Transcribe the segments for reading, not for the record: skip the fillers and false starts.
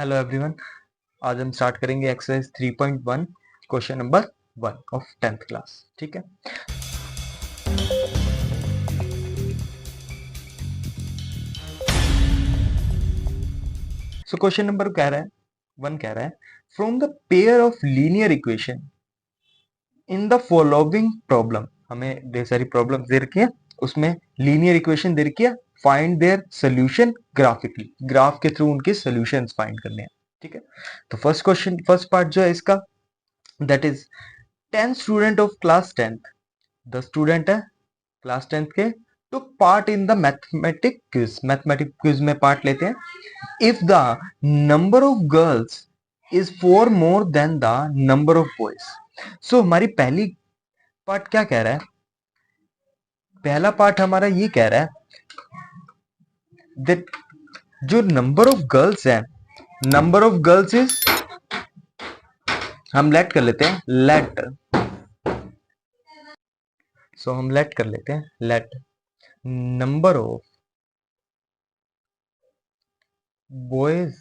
Hello everyone. आज हम start करेंगे exercise 3.1 question number 1 of 10th class. ठीक है, सो क्वेश्चन नंबर कह रहा है 1 कह रहा है from the pair of linear equation in the following problem. हमें ढेर सारी प्रॉब्लम दे रखी है, उसमें लीनियर इक्वेशन दे रखी है, find their solution graphically, graph के थ्रू उनके सॉल्यूशंस फाइंड करने हैं। ठीक है, तो फर्स्ट क्वेश्चन, फर्स्ट पार्ट जो है इसका, that is 10 student of class 10th, 10 student है क्लास 10th के, took part in the mathematic quiz में पार्ट लेते हैं। If the number of girls is 4 more than the number of boys. So हमारी पहली पार्ट क्या कह रहा है, पहला पार्ट हमारा ये कह रहा है दैट जो नंबर ऑफ गर्ल्स है, नंबर ऑफ गर्ल्स इज, हम लेट कर लेते हैं, लेट, सो हम लेट कर लेते हैं, let number of boys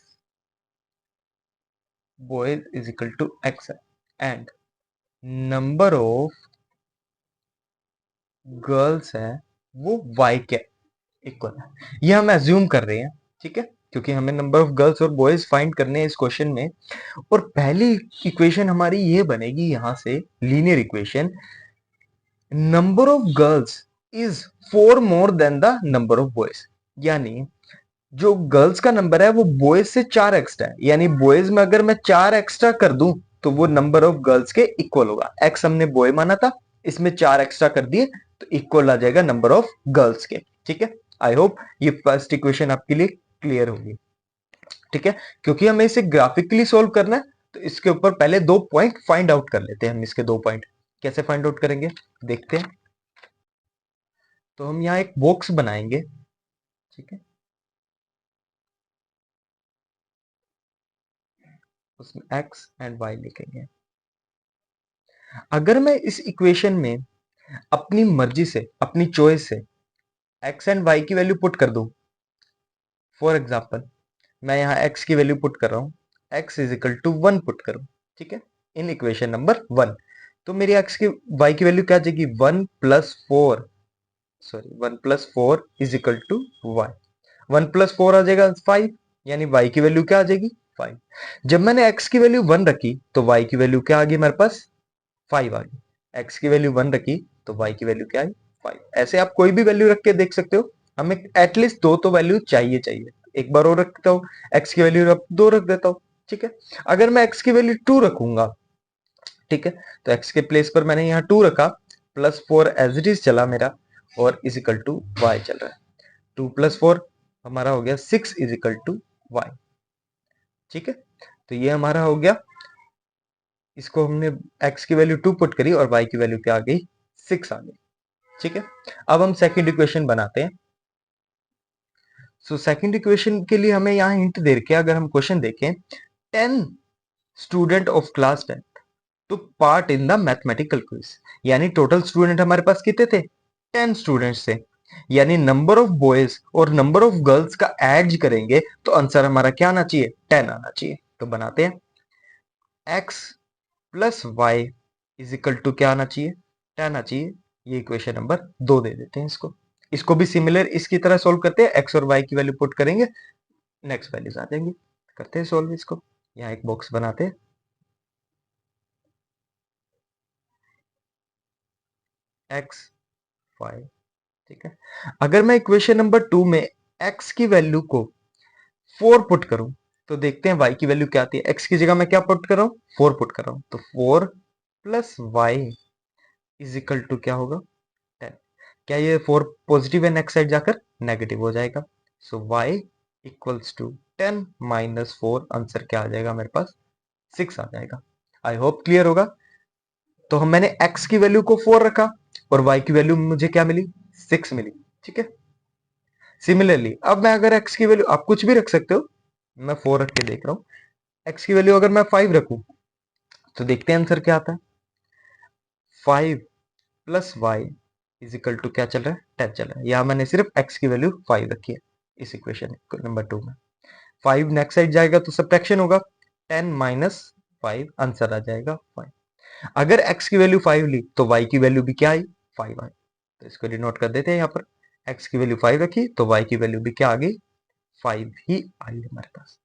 is equal to x and number of girls है वो y के इक्वल है। ये हम एज्यूम कर रहे हैं, ठीक है, क्योंकि हमें नंबर ऑफ गर्ल्स और बॉयज फाइंड करने हैं इस क्वेश्चन में। और पहली इक्वेशन हमारी ये बनेगी यहां से, linear equation, number of girls is 4 more than the number of boys, यानी जो गर्ल्स का नंबर है वो बॉयज से 4 एक्स्ट्रा है, यानी बॉयज में अगर मैं 4 एक्स्ट्रा कर दूं तो वो नंबर ऑफ गर्ल्स के इक्वल होगा। एक्स हमने बॉय माना था, इसमें 4 एक्स्ट्रा कर दिए तो इक्वल आ जाएगा नंबर ऑफ गर्ल्स के। ठीक है, आई होप ये फर्स्ट इक्वेशन आपके लिए क्लियर होगी। ठीक है, क्योंकि हमें इसे ग्राफिकली सोल्व करना है तो इसके ऊपर पहले 2 पॉइंट फाइंड आउट कर लेते हैं। हम इसके 2 पॉइंट कैसे फाइंड आउट करेंगे देखते हैं। तो हम यहाँ एक बॉक्स बनाएंगे, ठीक है, उसमें x एंड y लिखेंगे। अगर मैं इस इक्वेशन में अपनी मर्जी से, अपनी चॉइस से x एंड y की वैल्यू पुट कर दूं, फॉर एग्जांपल मैं यहाँ x की वैल्यू पुट कर रहा हूँ, x is equal to 1 put करूं, ठीक है, इन इक्वेशन नंबर 1, तो मेरी x की y की वैल्यू क्या आ जाएगी, 1 plus 4, sorry 1 plus 4 is equal to y, 1 plus 4 आ जाएगा 5, यानी y की वैल्यू क्या आ जाएगी 5। जब मैंने x की वैल्यू 1 रखी तो y की वैल्यू क्या आ गई मेरे पास 5 आ गई, x की वैल्यू 1 रखी तो y की वैल्यू क्या आई 5। ऐसे आप कोई भी वैल्यू रख के देख सकते हो, हमें एटलीस्ट 2 तो वैल्यू चाहिए चाहिए। एक बार और रखता हूँ, x की वैल्यू 2 रख देता हूँ, ठीक है। अगर मैं x की वैल्यू 2 रखूंगा, ठीक है, तो x के प्लेस पर मैंने यहाँ 2 रखा, प्लस 4 एज इट इज चला मेरा, और इज इक्वल टू y चल रहा है। 2 प्लस 4 हमारा हो गया 6 इज इक्वल टू y, ठीक है। तो ये हमारा हो गया, इसको हमने x की वैल्यू 2 पुट करी और y की वैल्यू क्या आ गई 6 आ गई, ठीक है। अब हम सेकंड इक्वेशन बनाते हैं। सो सेकंड इक्वेशन के लिए हमें यहाँ हिंट दे रखे, अगर हम क्वेश्चन देखें, 10 student of class 10 to part in the mathematical quiz, यानी टोटल स्टूडेंट हमारे पास कितने थे 10 स्टूडेंट्स थे, यानी नंबर ऑफ बॉयज और नंबर ऑफ गर्ल्स का एड करेंगे तो आंसर हमारा क्या आना चाहिए 10 आना चाहिए। तो बनाते हैं, x plus y is equal to क्या आना चाहिए 10 आना चाहिए। ये इक्वेशन नंबर 2 दे देते हैं इसको। इसको भी सिमिलर इसकी तरह सोल्व करते हैं, x और y की वैल्यू पुट करेंगे, नेक्स्ट वैल्यूज आ जाएंगी। करते हैं सोल्व इसको, यहाँ एक बॉक्स बनाते हैं, x y, ठीक है। अगर मैं इक्वेशन नंबर 2 में x की वैल्यू को 4 पुट करूं तो देखते हैं y की वैल्यू क्या आती है। x की जगह मैं क्या पुट कर रहा हूं 4 पुट कर रहा हूं, तो 4 plus y is equal to क्या होगा 10। क्या ये 4 पॉजिटिव है, नेक्स्ट साइड जाकर नेगेटिव हो जाएगा, so y equals to 10 minus 4, answer क्या आ जाएगा मेरे पास 6 आ जाएगा। आई होप क्लियर होगा। तो हम मैंने x की वैल्यू को 4 रखा और y की वैल्यू मुझे क्या मिली 6 मिली, ठीक है। सिमिलरली अब मैं अगर x की वैल्यू, आप कुछ भी रख सकते हो, मैं 4 रख के देख रहा हूं, x की वैल्यू अगर मैं 5 रखूं तो देखते हैं आंसर क्या आता है, 5 plus y is equal to क्या चल रहा है 10 चल रहा है। यहां मैंने सिर्फ x की वैल्यू 5 रखी है इस इक्वेशन नंबर 2 में। 5 नेक्स्ट साइड जाएगा तो सब्ट्रैक्शन होगा, 10 माइनस 5, आंसर आ जाएगा 5। अगर x की वैल्यू 5 ली तो y की वैल्यू भी क्या आई, 5 आई। तो इसको डिनोट कर देते हैं यहाँ पर, x की वैल्यू 5 रखी तो y की वैल्यू भी क्या आ गई, 5 ही आई हमारे पास।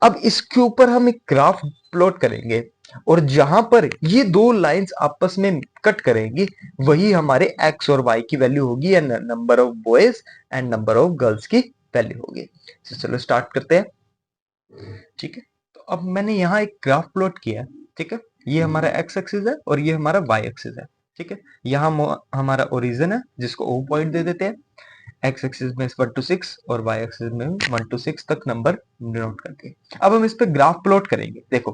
अब इसके ऊपर हम एक ग्राफ प्लॉट करेंगे और जहां पर ये दो लाइंस आपस में कट करेंगी वही हमारे x और y की वैल्यू होगी, या number of boys and number of girls की वैल्यू होगी। तो चलो स्टार्ट करते हैं। ठीक है, तो अब मैंने यहाँ एक ग्राफ प्लॉट किया। ठीक है, ये हमारा एक्स एक्सिस है और ये हमारा वाई एक्सिस है। ठीक है, यहाँ हमारा ओरिजिन है जिसको ओ पॉइंट दे देते हैं। एक्स एक्सिस में 1 to 6 और वाई एक्सिस में 1 to 6 तक नंबर डिनोट करके अब हम इस पे ग्राफ प्लॉट करेंगे। देखो,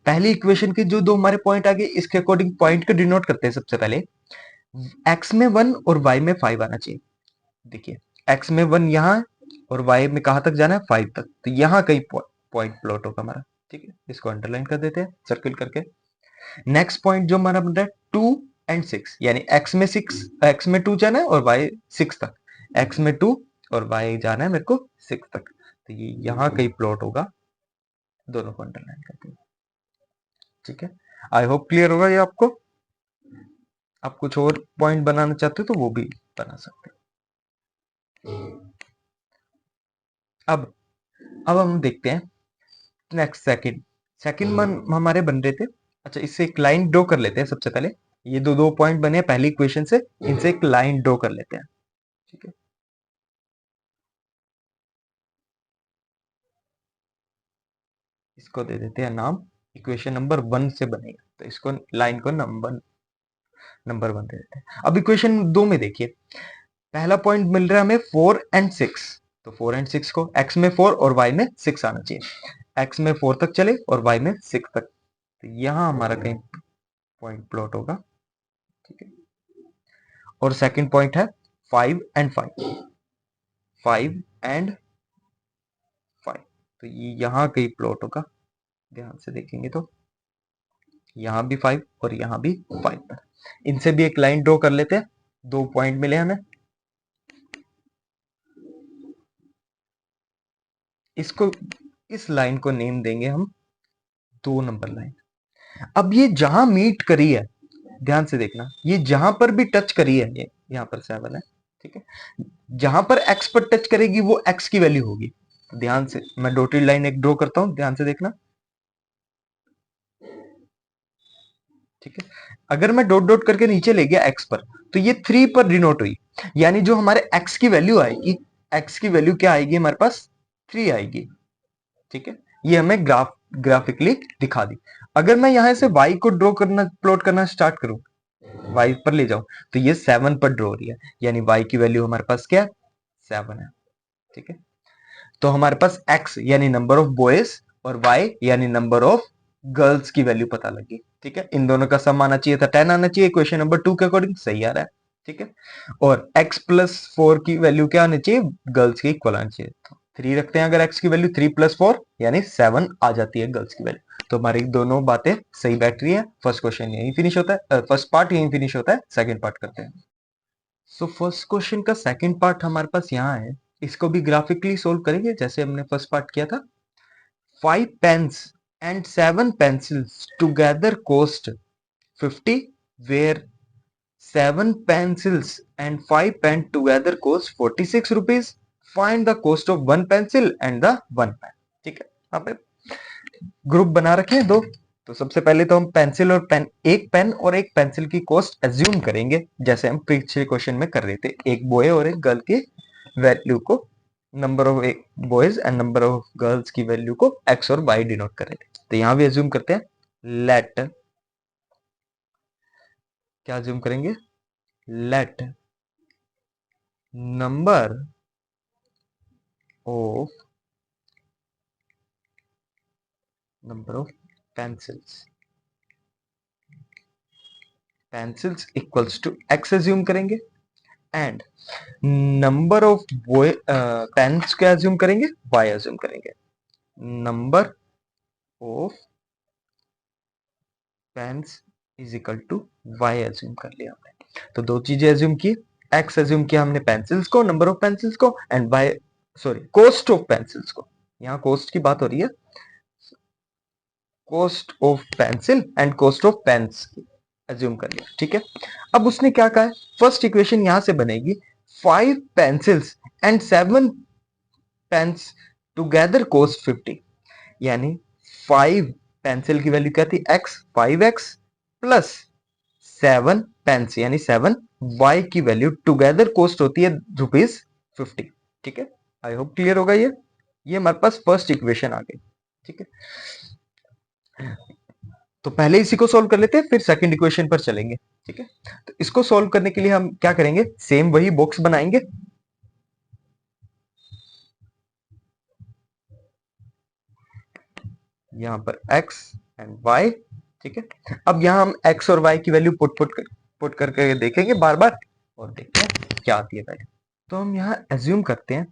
पहली इक्वेशन के जो दो हमारे पॉइंट आ गए इसके अकॉर्डिंग पॉइंट को डिनोट करते हैं। सबसे पहले एक्स में 1 और वाई में 5 आना चाहिए। देखिए, एक्स में 1 यहाँ और वाई में कहां तक जाना है, 5 तक। तो यहाँ कहीं पॉइंट प्लॉट होगा हमारा। ठीक है, इसको अंडरलाइन कर देते हैं सर्किल करके। नेक्स्ट पॉइंट जो हमारा बन रहा है 2 एंड 6, यानी एक्स में 2 जाना है और वाई 6 तक, एक्स में 2 और वाई जाना है मेरे को 6 तक। तो ये यहाँ कहीं प्लॉट होगा, दोनों को अंडरलाइन करते हैं। ठीक है, आई होप क्लियर होगा ये आपको। आप कुछ और पॉइंट बनाना चाहते हो तो वो भी बना सकते हैं। अब हम देखते हैं नेक्स्ट सेकंड सेकंड मन हमारे बन रहे थे। अच्छा, इससे एक लाइन ड्रॉ कर लेते हैं सबसे पहले। ये दो दो पॉइंट बने हैं पहली इक्वेशन से, इनसे एक लाइन ड्रॉ कर लेते हैं। ठीक है, इसको दे देते हैं नाम, इक्वेशन नंबर 1 से बनेगा तो इसको लाइन को नंबर 1 दे देते हैं। अब इक्वेशन 2 में देखिए, पहला पॉइंट मिल रहा है हमें 4 एंड 6। तो 4 एंड 6 को x में 4 और y में 6 आना चाहिए। x में 4 तक चले और y में 6 तक। तो यहां हमारा कहीं पॉइंट प्लॉट होगा। ठीक है, और सेकंड पॉइंट है 5 एंड 5, 5 एंड 5। तो ये यहां कहीं प्लॉट होगा, ध्यान से देखेंगे तो यहां भी 5 और यहां भी 5 पर। इनसे भी एक लाइन ड्रॉ कर लेते हैं, दो पॉइंट मिले हमें। इसको इस लाइन को नेम देंगे हम 2 नंबर लाइन। अब ये जहां मीट करी है, ध्यान से देखना, ये जहां पर भी टच करी है, ये यहां पर 7 है। ठीक है, जहां पर x पर टच करेगी वो x की वैल्यू होगी। ध्यान से मैं डॉटेड लाइन एक ड्रॉ करता हूं, ध्यान से देखना। ठीक है, अगर मैं डॉट डॉट करके नीचे ले गया x पर तो ये 3 पर डिनोट हुई, यानी जो हमारे x की वैल्यू आएगी, x की वैल्यू क्या आएगी हमारे पास, 3 आएगी। ठीक है, ये हमें ग्राफिकली दिखा दी। अगर मैं यहां से y को ड्रॉ करना प्लॉट करना स्टार्ट करूं, y पर ले जाऊं तो ये 7 पर ड्रॉ हो रही है, यानी y की वैल्यू हमारे पास क्या है, 7 है। ठीक है, तो हमारे पास x यानी नंबर ऑफ बॉयज और y यानी नंबर ऑफ गर्ल्स की वैल्यू पता लगी। ठीक है, इन दोनों का सम आना चाहिए था 10 आना चाहिए, क्वेश्चन नंबर 2 के अकॉर्डिंग सही आ रहा है। ठीक है, और x प्लस 4 की वैल्यू क्या आनी चाहिए, गर्ल्स की इक्वल आनी चाहिए। तो 3 रखते हैं, अगर x की वैल्यू 3 प्लस 4 यानी 7 आ जाती है गर्ल्स की वैल्यू। तो हमारी दोनों बातें सही बैठ रही है। फर्स्ट क्वेश्चन यहीं फिनिश होता है, फर्स्ट पार्ट यहीं फिनिश होता है। सेकंड पार्ट करते हैं। सो फर्स्ट क्वेश्चन का सेकंड पार्ट हमारे पास यहाँ है, इसको भी ग्राफिकली सोल्व करेंगे जैसे हमने फर्स्ट पार्ट किया था। 5 pens and 7 pencils together cost 50, where 7 pencils and 5 pen together cost 46 rupees. Find the cost of one pencil and the one pen. ठीक है, यहाँ पे ग्रुप बना रखे हैं दो। तो सबसे पहले तो हम पेंसिल और पेन, एक पेन और एक पेंसिल की कॉस्ट एज्यूम करेंगे जैसे हम पिछले क्वेश्चन में कर रहे थे, एक बॉय और एक गर्ल की वैल्यू को, नंबर ऑफ एक boys and number of girls की वैल्यू को एक्स और वाई डिनोट कर रहे थे। तो यहां भी एज्यूम करते हैं, लेट, क्या एज्यूम करेंगे, let number of pencils pencils equals to x assume करेंगे, and number of boy pens क्या एज्यूम करेंगे, वाई एज्यूम करेंगे। Number of pens is equal to y assume कर लिया हमने। तो दो चीजें एज्यूम की, एक्स एज्यूम किया हमने पेंसिल्स को, नंबर ऑफ पेंसिल्स को, and y, sorry, cost of pencils को। यहाँ कॉस्ट की बात हो रही है, cost of pencil and cost of pens की एज्यूम कर लिया, ठीक है। अब उसने क्या कहा है, फर्स्ट इक्वेशन यहां से बनेगी 5 pencils and 7 pens together cost 50, यानी 5 पेंसिल की वैल्यू क्या थी x, 5x प्लस 7 पेन्स यानी 7 y की वैल्यू टुगेदर कॉस्ट होती है ₹50, ठीक है। आई होप क्लियर होगा ये हमारे पास फर्स्ट इक्वेशन आ गई, ठीक है। तो पहले इसी को सॉल्व कर लेते हैं, फिर सेकंड इक्वेशन पर चलेंगे, ठीक है। तो इसको सॉल्व करने के लिए हम क्या करेंगे, सेम वही बॉक्स बनाएंगे, यहां पर x एंड y, ठीक है। अब यहां हम x और y की वैल्यू पुट करके देखेंगे बार बार, और देखते हैं क्या आती है पहले। तो हम यहाँ एज्यूम करते हैं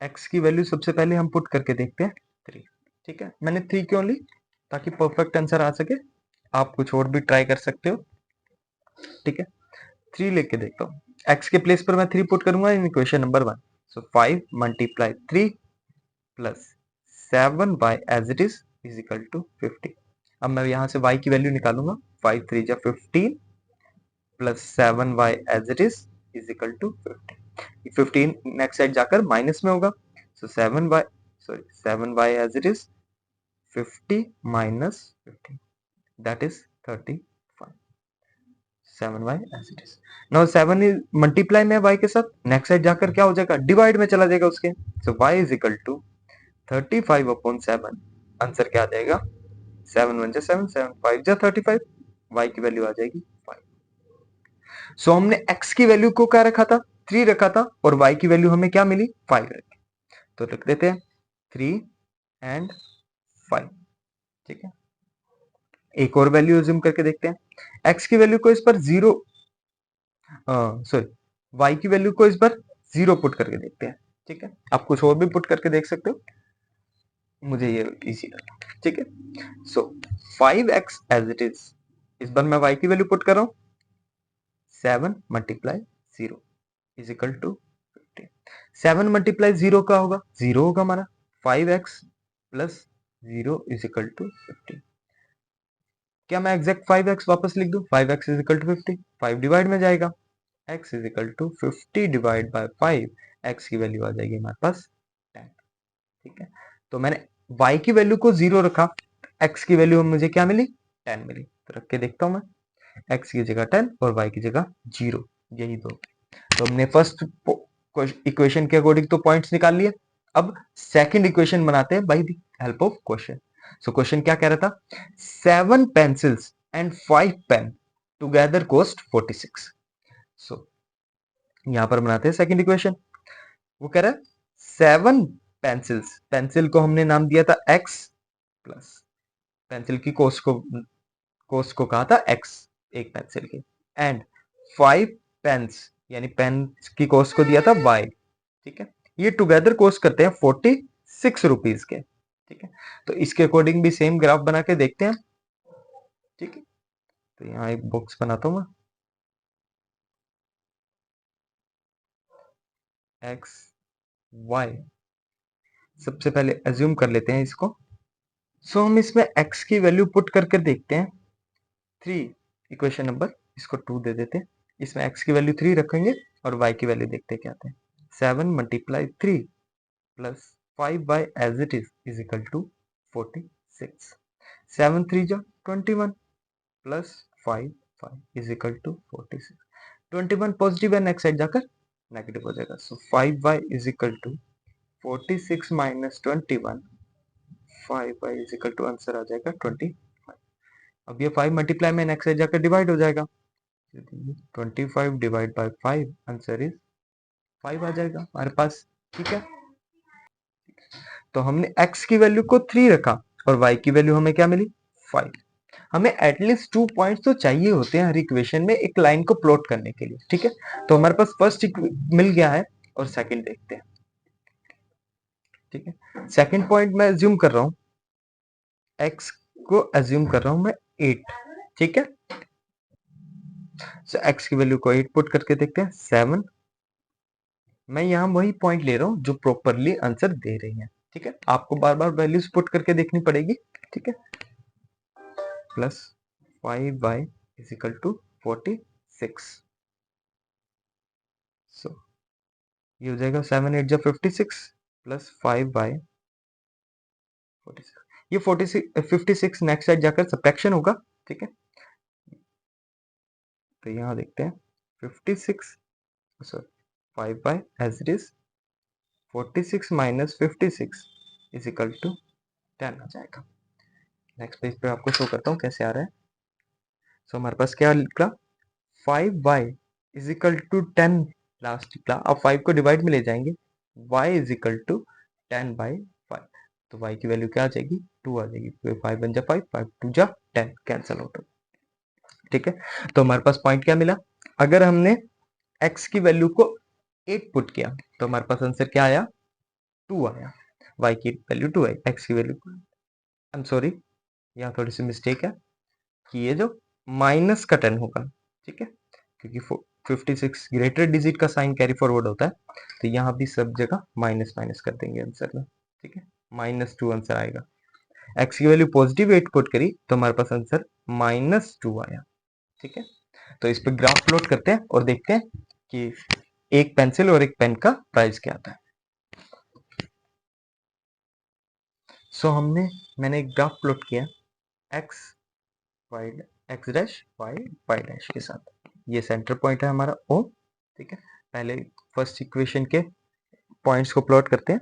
x की वैल्यू सबसे पहले हम पुट करके देखते हैं 3, ठीक है। मैंने 3 क्यों ली, ताकि परफेक्ट आंसर आ सके। आप कुछ और भी ट्राई कर सकते हो, ठीक है। 3 लेके देखता हूँ, x के प्लेस पर मैं 3 पुट करूंगा in equation number 1। So 5 multiply 3 plus 7y as it is equal to 50। अब मैं यहां से y की वैल्यू निकालूंगा, 5 3 जा 15 plus 7y as is equal to 50। 15 next side जाकर माइनस में होगा, so 7y as it is 50 minus 15, that is 35। 7y as it is. Now 7 is multiply में y के साथ, नेक्स्ट साइड जाकर क्या हो जाएगा, डिवाइड में चला जाएगा उसके। So y is equal to 35 upon 7, answer क्या आ जाएगा, 7 1 जा 7, 7 5 जा 35, y की वैल्यू आ जाएगी 5। सो हमने x की वैल्यू को क्या रखा था, 3 रखा था, और y की वैल्यू हमें क्या मिली, 5 रखी। तो लिख देते हैं 3 एंड 5, ठीक है। एक और वैल्यू अज्यूम करके देखते हैं, x की वैल्यू को इस पर 0 सॉरी y की वैल्यू को इस बार 0 पुट करके देखते हैं, ठीक है। आप कुछ और भी पुट करके देख सकते हो, मुझे ये इजी लगा, ठीक है। सो 5x एज इट इस बार मैं y की वैल्यू पुट कर रहा हूं, 7 multiply 0 is equal to 50। 7 multiply 0 का होगा, 0 होगा हमारा, 5x plus 0 is equal to 50। क्या मैं एग्जैक्ट 5x वापस लिख दूं, 5x is equal to 50, 5 divide में जाएगा, x is equal to 50 divide by 5, x की वैल्यू आ जाएगी हमारे पास 10, ठीक है। तो मैंने y की वैल्यू को 0 रखा, x की वैल्यू मुझे क्या मिली, 10 मिली। तो रख के देखता हूं मैं, x की जगह 10 और y की जगह 0, यही दो। तो हमने फर्स्ट इक्वेशन के अकॉर्डिंग तो पॉइंट्स निकाल लिए। अब सेकंड इक्वेशन बनाते हैं by the help of question. So question क्या कह रहा था, 7 pencils and 5 pen together cost 46। So यहां पर बनाते हैं सेकंड इक्वेशन। वो कह रहा है 7 पेंसिल्स, पेंसिल को हमने नाम दिया था x, प्लस पेंसिल की कॉस्ट को कहा था x, एक पेंसिल की, एंड 5 पेन्स यानी पेन की कॉस्ट को दिया था y, ठीक है। ये टुगेदर कॉस्ट करते हैं 46 रुपीज के, ठीक है। तो इसके अकॉर्डिंग भी सेम ग्राफ बना के देखते हैं, ठीक है। तो यहाँ एक बॉक्स बनाता हूं मैं, x y, सबसे पहले एज्यूम कर लेते हैं इसको। सो हम इसमें x की वैल्यू पुट करके देखते हैं, 3 इक्वेशन नंबर, इसको 2 दे देते हैं, इसमें x की वैल्यू 3 रखेंगे और y की वैल्यू देखते हैं क्या आते हैं। 7 multiply 3 plus 5y as it is equal to 46। 7 3 जा 21 plus 5 5 is equal to 46। 21 positive है, नेक्स्ट साइड जाकर नेगेटिव हो जाएगा। So 5y is equal to 46 minus 21, 5y is equal to answer आ जाएगा 25। अब ये 5 मल्टीप्लाई में नेक्स्ट साइड जाकर डिवाइड हो जाएगा, 25 डिवाइड बाय 5, आंसर इज 5 आ जाएगा हमारे पास, ठीक है। तो हमने x की वैल्यू को 3 रखा और y की वैल्यू हमें क्या मिली, 5। हमें एटलीस्ट 2 पॉइंट्स तो चाहिए होते हैं हर इक्वेशन में एक लाइन को प्लॉट करने के लिए, ठीक है। तो हमारे पास फर्स्ट मिल गया है, और सेकंड देखते हैं, ठीक है। सेकंड पॉइंट मैं अज्यूम कर रहा हूं, x को अज्यूम कर रहा हूं मैं 8, ठीक है। सो x की वैल्यू को 8 पुट करके देखते हैं, 7। मैं यहां वही पॉइंट ले रहा हूं जो प्रॉपरली आंसर दे रही है, ठीक है, आपको बार बार वैल्यूज पुट करके देखनी पड़ेगी। ठीक है, plus 5y is equal to 46। So ये हो जाएगा 7 8 जा 56 प्लस 5y 46। ये 46 56 नेक्स्ट साइड जाकर सब्ट्रैक्शन होगा। ठीक है, तो यहाँ देखते हैं 56 sorry 5y as it is 46 minus 56 is equal to 10 आ जाएगा। नेक्स्ट पेज पे आपको शो करता हूँ कैसे आ रहा है। सो हमारे पास क्या निकला, 5y is equal to 10 last निकला। अब 5 को डिवाइड में ले जाएंगे, y इज इक्वल टू 10/5, तो y की वैल्यू क्या आ जाएगी, 2 आ जाएगी। 5 बन जा 5, 5 2 जा 10, कैंसिल आउट। ठीक है, तो हमारे पास पॉइंट क्या मिला, अगर हमने x की वैल्यू को 8 पुट किया तो हमारे पास आंसर क्या आया, 2 आया। y की वैल्यू 2 आई, x की वैल्यू, आई एम सॉरी यहाँ थोड़ी सी मिस्टेक है कि ये जो माइनस का 10 होगा। ठीक है, क्योंकि 56 ग्रेटर डिजिट का साइन कैरी फॉरवर्ड होता है, तो यहाँ भी सब जगह माइनस माइनस कर देंगे आंसर में। ठीक है, -2 आंसर आएगा। x की वैल्यू पॉजिटिव 8 पुट करी तो हमारे पास आंसर -2 आया। ठीक है, तो इस पे ग्राफ प्लॉट करते हैं और देखते हैं कि एक पेंसिल और एक पेन का प्राइस क्या आता है। मैंने एक ग्राफ प्लॉट किया x y x dash y dash के साथ। ये सेंटर पॉइंट है हमारा O। ठीक है, पहले फर्स्ट इक्वेशन के पॉइंट्स को प्लॉट करते हैं।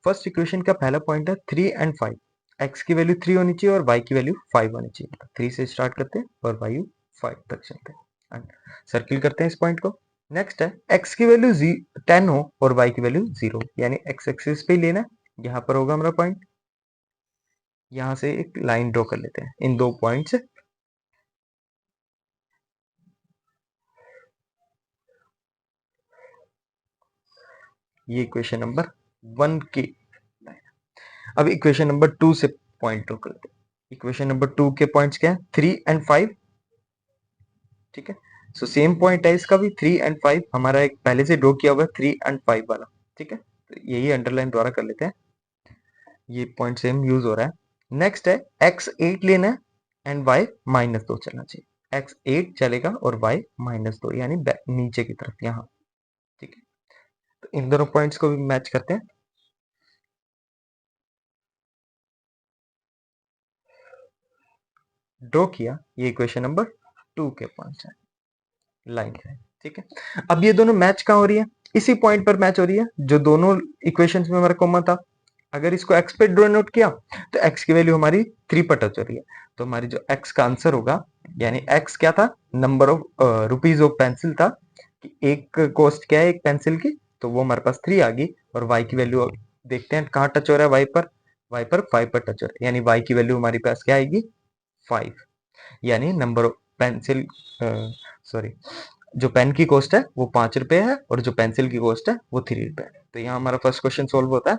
फर्स्ट इक्वेशन का पहला पॉइंट है 3 एंड 5, x की वैल्यू 3 होनी चाहिए और y की वैल्यू 5 होनी चाहिए। 3 से स्टार्ट करते हैं और वैल्यू 5 तक चलते हैं, सर्किल करते हैं इस पॉइंट को। नेक्स्ट है x की वैल्यू 10 हो और y की वैल्यू 0, यानी x एक्सिस पे ही लेना है। यहाँ पर होगा हमारा पॉइंट, यहाँ से एक लाइन ड्रॉ कर लेते हैं इन दो पॉइंट से। ये इक्वेशन नंबर 1 की लाइन। अब इक्वेशन नंबर 2 से पॉइंट ड्रॉ करते हैं। इक्वेशन नंबर 2 के पॉइंट्स क्या है, 3 एंड 5। ठीक है, सो सेम पॉइंट है इसका भी, 3 एंड 5 हमारा एक पहले से ड्रॉ किया हुआ है 3 एंड 5 वाला। ठीक है, तो यही अंडरलाइन द्वारा कर लेते हैं, ये पॉइंट सेम यूज हो रहा है। नेक्स्ट है x 8 लेना है एंड y -2 चलना चाहिए। x 8 चलेगा और y -2, यानी नीचे की तरफ यहाँ। ठीक है, तो इन दोनों पॉइंट्स को भी मैच करते हैं। ड्रॉ किया, ये इक्वेशन नंबर 2 के पॉइंट्स है, लाइन है। ठीक है, अब ये दोनों मैच कहाँ हो रही है, इसी पॉइंट पर मैच हो रही है जो दोनों इक्वेशंस में हमारा कॉमन था। अगर इसको x पे डिनोट किया तो x की वैल्यू हमारी 3 पर टच हो रही है, तो हमारी जो x का आंसर होगा, यानी x क्या था, number of rupees of pencil था, कि एक कॉस्ट क्या है एक पेंसिल की, तो वो हमारे पास 3 आ गई। और y की वैल्यू देखते हैं कहाँ टच हो रहा है, y पर 5 पर टच हो रहा है, यानी y की वैल्यू हमारे पास क्या आएगी, 5। यानी नंबर ऑफ पेंसिल सॉरी जो पेन की कॉस्ट है वो 5 रुपए है और जो पेंसिल की कॉस्ट है वो 3 रुपए है। तो यहाँ हमारा फर्स्ट क्वेश्चन सोल्व होता है।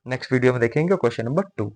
नेक्स्ट वीडियो में देखेंगे क्वेश्चन नंबर 2।